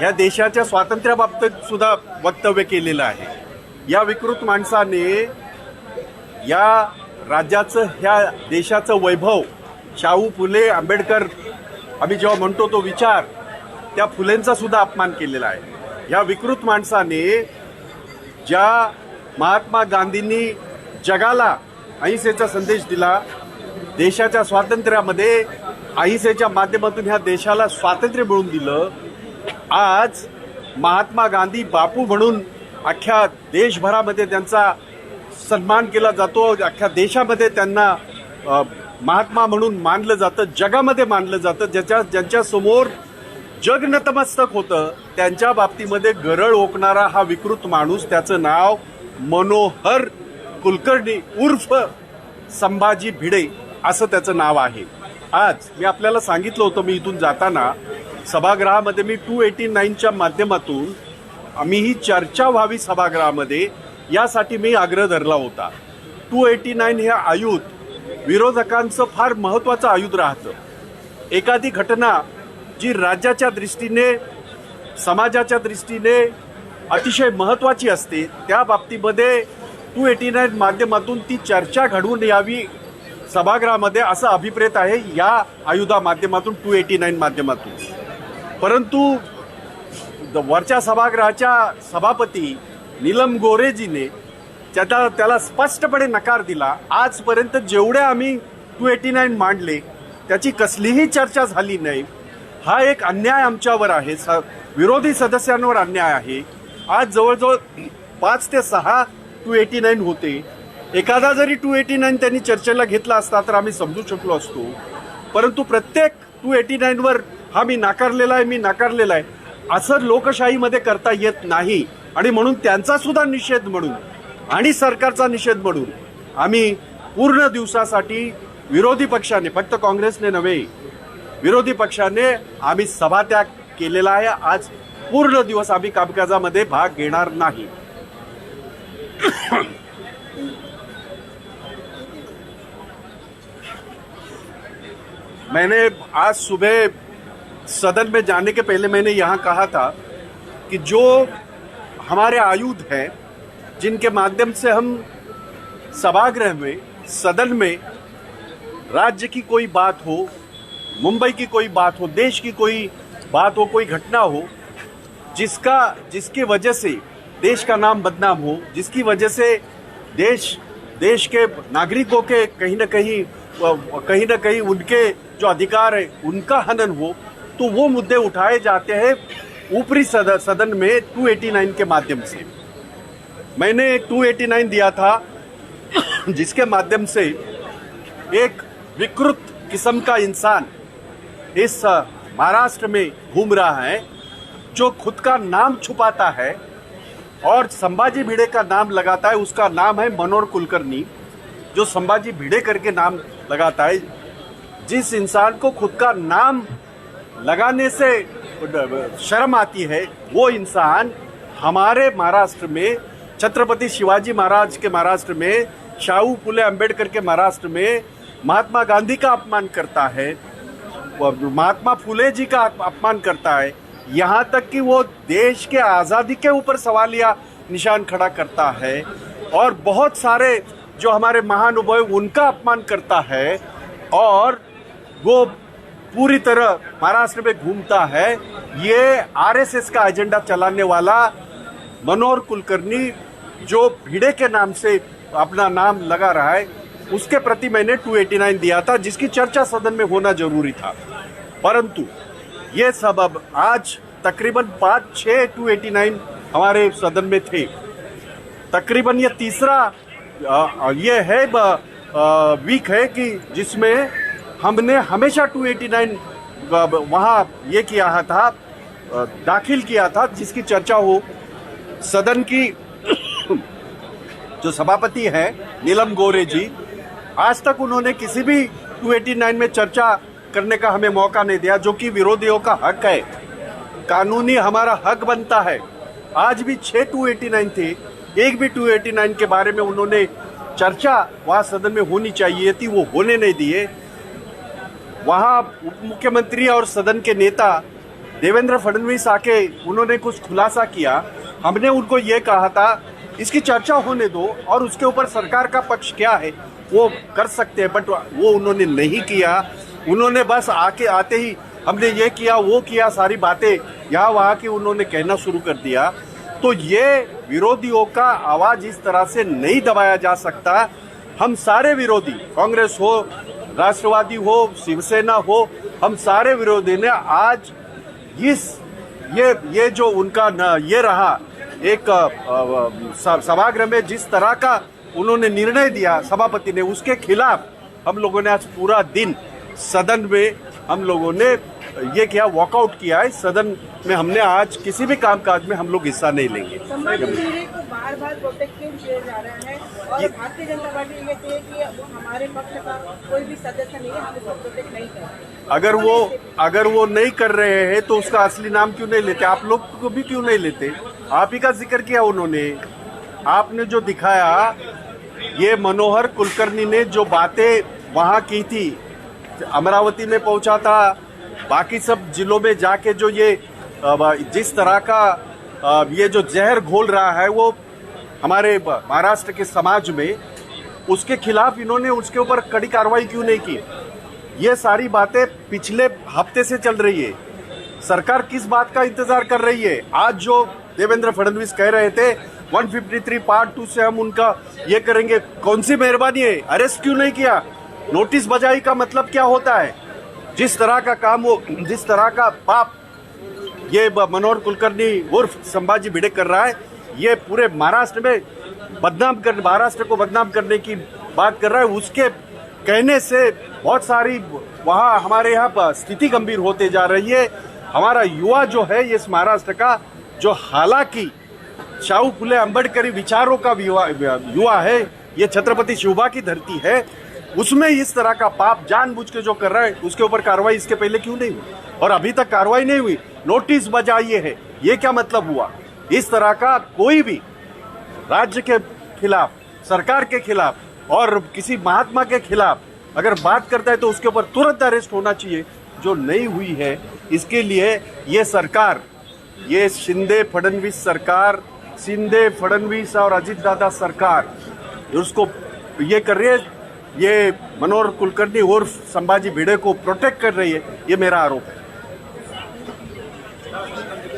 या देशाच्या स्वातंत्र्याबाबतीत सुद्धा वक्तव्य केलेलं आहे। या विकृत माणसाने या राज्याचं, ह्या देशाचं वैभव, शाहू फुले आंबेडकर आम्ही जेव्हा म्हणतो तो विचार, त्या फुलेंचा सुद्धा अपमान केलेला आहे। या विकृत माणसाने ज्या महात्मा गांधींनी जगाला अहिंसेचा संदेश दिला, देशाच्या स्वातंत्र्यामध्ये अहिंसेच्या माध्यमातून ह्या देशाला स्वातंत्र्य मिळवून दिलं, आज महात्मा गांधी बापू म्हणून अख्ख्या देशभरामध्ये त्यांचा सन्मान केला जातो, अख्ख्या देशामध्ये त्यांना महात्मा म्हणून मानलं जातं, जगामध्ये मानलं जातं। ज्यांच्या समोर जग नतमस्तक होतं त्यांच्या बाबतीमध्ये गरळ ओकणारा हा विकृत माणूस, त्याचं नाव मनोहर कुलकर्णी उर्फ संभाजी भिडे असं त्याचं नाव आहे। आज मी आपल्याला सांगितलं होतं, मी इथून जाताना सभागृहामध्ये मी 289च्या माध्यमातून आम्ही ही चर्चा व्हावी सभागृहामध्ये, यासाठी मी आग्रह धरला होता। 289 हे आयुध विरोधकांचं फार महत्त्वाचं आयुध राहतं। एखादी घटना जी राज्याच्या दृष्टीने, समाजाच्या दृष्टीने अतिशय महत्त्वाची असते, त्या बाबतीमध्ये 289 माध्यमातून ती चर्चा घडवून यावी सभागृहामध्ये, असा अभिप्रेत आहे या आयुधा माध्यमातून, 289 माध्यमातून। परंतु वरच्या सभागृहाच्या सभापती नीलम गोरेजीने त्याला स्पष्टपणे नकार दिला। आजपर्यंत जेवढे आम्ही 289 मांडले त्याची कसलीही चर्चा झाली नाही। हा एक अन्याय आमच्यावर आहे, विरोधी सदस्यांवर अन्याय आहे। आज जवळजवळ 5 ते 6 289 होते। एखादा जरी 289 त्यांनी चर्चेला घेतला असता तर आम्ही समजू शकलो असतो, परंतु प्रत्येक 289 वर हा मी नाकारलेला आहे असं लोकशाहीमध्ये करता येत नाही। आणि म्हणून त्यांचा सुद्धा निषेध म्हणून आणि सरकारचा निषेध म्हणून आम्ही पूर्ण दिवसासाठी विरोधी पक्षाने, फक्त काँग्रेसने नव्हे, विरोधी पक्षाने आम्ही सभात्याग केलेला आहे। आज पूर्ण दिवस आम्ही कामकाजामध्ये भाग घेणार नाही। मैंने आज सुबह सदन में जाने के पहले मैंने यहाँ कहा था कि जो हमारे आयुध हैं, जिनके माध्यम से हम सभागृह में, सदन में राज्य की कोई बात हो, मुंबई की कोई बात हो, देश की कोई बात हो, कोई घटना हो, जिसकी वजह से देश का नाम बदनाम हो, जिसकी वजह से देश के नागरिकों के कहीं न कहीं उनके जो अधिकार है उनका हनन हो, तो वो मुद्दे उठाए जाते हैं ऊपरी सदन में 289 के माध्यम से। मैंने एक 289 दिया था जिसके माध्यम से एक विकृत किस्म का इंसान इस महाराष्ट्र में घूम रहा है, जो खुद का नाम छुपाता है और संभाजी भिड़े का नाम लगाता है। उसका नाम है मनोहर कुलकर्णी, जो संभाजी भिड़े करके नाम लगाता है। जिस इंसान को खुद का नाम लगाने से शर्म आती है, वो इंसान हमारे महाराष्ट्र में, छत्रपति शिवाजी महाराज के महाराष्ट्र में, शाहू फुले आंबेडकर के महाराष्ट्र में महात्मा गांधी का अपमान करता है, महात्मा फुले जी का अपमान करता है, यहाँ तक कि वो देश के आज़ादी के ऊपर सवालिया निशान खड़ा करता है और बहुत सारे जो हमारे महानुभाव उनका अपमान करता है, और वो पूरी तरह महाराष्ट्र में घूमता है। ये आरएसएस का एजेंडा चलाने वाला मनोहर कुलकर्णी, जो भिड़े के नाम से अपना नाम लगा रहा है, उसके प्रति मैंने 289 दिया था, जिसकी चर्चा सदन में होना जरूरी था। परंतु ये सबब आज तकरीबन 5-6 289 हमारे सदन में थे। तकरीबन ये तीसरा ये है वीक है कि जिसमें हमने हमेशा 289 वहाँ ये किया था, दाखिल किया था, जिसकी चर्चा हो। सदन की जो सभापति हैं नीलम गोरे जी, आज तक उन्होंने किसी भी 289 में चर्चा करने का हमें मौका नहीं दिया, जो कि विरोधियों का हक है, कानूनी हमारा हक बनता है। आज भी 6 289 थे, एक भी 289 के बारे में उन्होंने चर्चा वहाँ सदन में होनी चाहिए थी, वो होने नहीं दिए। वहाँ उप मुख्यमंत्री और सदन के नेता देवेंद्र फडणवीस आके उन्होंने कुछ खुलासा किया, हमने उनको ये कहा था इसकी चर्चा होने दो और उसके ऊपर सरकार का पक्ष क्या है वो कर सकते हैं, बट वो उन्होंने नहीं किया। उन्होंने बस आते ही हमने ये किया वो किया, सारी बातें यहाँ वहाँ की उन्होंने कहना शुरू कर दिया। तो ये विरोधियों का आवाज इस तरह से नहीं दबाया जा सकता। हम सारे विरोधी, कांग्रेस हो, राष्ट्रवादी हो, शिवसेना हो, हम सारे विरोधी ने आज ये जो उनका ये रहा एक सभागृह में जिस तरह का उन्होंने निर्णय दिया सभापति ने, उसके खिलाफ हम लोगों ने आज पूरा दिन सदन में हम लोगों ने ये किया, वॉकआउट किया है। सदन में हमने आज किसी भी कामकाज में हम लोग हिस्सा नहीं लेंगे। को बार-बार प्रोटेक्ट क्यों किया जा रहा है और भारतीय जनता पार्टी ये कहती है कि हमारे पक्ष का कोई भी सदस्य नहीं है, हम इसको प्रोटेक्ट नहीं कर रहे। अगर वो नहीं कर रहे हैं तो उसका असली नाम क्यों नहीं लेते? आप लोग को भी क्यों नहीं लेते? आप ही का जिक्र किया उन्होंने, आपने जो दिखाया, ये मनोहर कुलकर्णी ने जो बातें वहां की थी, अमरावती में पहुंचा था, बाकी सब जिलों में जाके जो ये जिस तरह का ये जो जहर घोल रहा है वो हमारे महाराष्ट्र के समाज में, उसके खिलाफ इन्होंने उसके ऊपर कड़ी कार्रवाई क्यों नहीं की? ये सारी बातें पिछले हफ्ते से चल रही है। सरकार किस बात का इंतजार कर रही है? आज जो देवेंद्र फडणवीस कह रहे थे 153 पार्ट 2 से हम उनका ये करेंगे, कौन सी मेहरबानी है? अरेस्ट क्यों नहीं किया? नोटिस बजाई का मतलब क्या होता है? जिस तरह का काम वो, जिस तरह का पाप ये मनोहर कुलकर्णी उर्फ संभाजी भिडे कर रहा है, ये पूरे महाराष्ट्र में महाराष्ट्र को बदनाम करने की बात कर रहा है। उसके कहने से बहुत सारी वहाँ हमारे यहाँ स्थिति गंभीर होते जा रही है। हमारा युवा जो है इस महाराष्ट्र का, जो हालांकि शाहू फुले अम्बेडकरी विचारों का युवा है, ये छत्रपति शिवबा की धरती है, उसमें इस तरह का पाप जानबूझ के जो कर रहा है उसके ऊपर कार्रवाई इसके पहले क्यों नहीं हुई? और अभी तक कार्रवाई नहीं हुई, नोटिस बजाइए है, ये क्या मतलब हुआ? इस तरह का कोई भी राज्य के खिलाफ, सरकार के खिलाफ और किसी महात्मा के खिलाफ अगर बात करता है तो उसके ऊपर तुरंत अरेस्ट होना चाहिए, जो नहीं हुई है। इसके लिए ये सरकार, ये शिंदे फडणवीस और अजित दादा सरकार उसको ये कर रही है, ये मनोहर कुलकर्णी उर्फ संभाजी भिडे को प्रोटेक्ट कर रही है, ये मेरा आरोप है।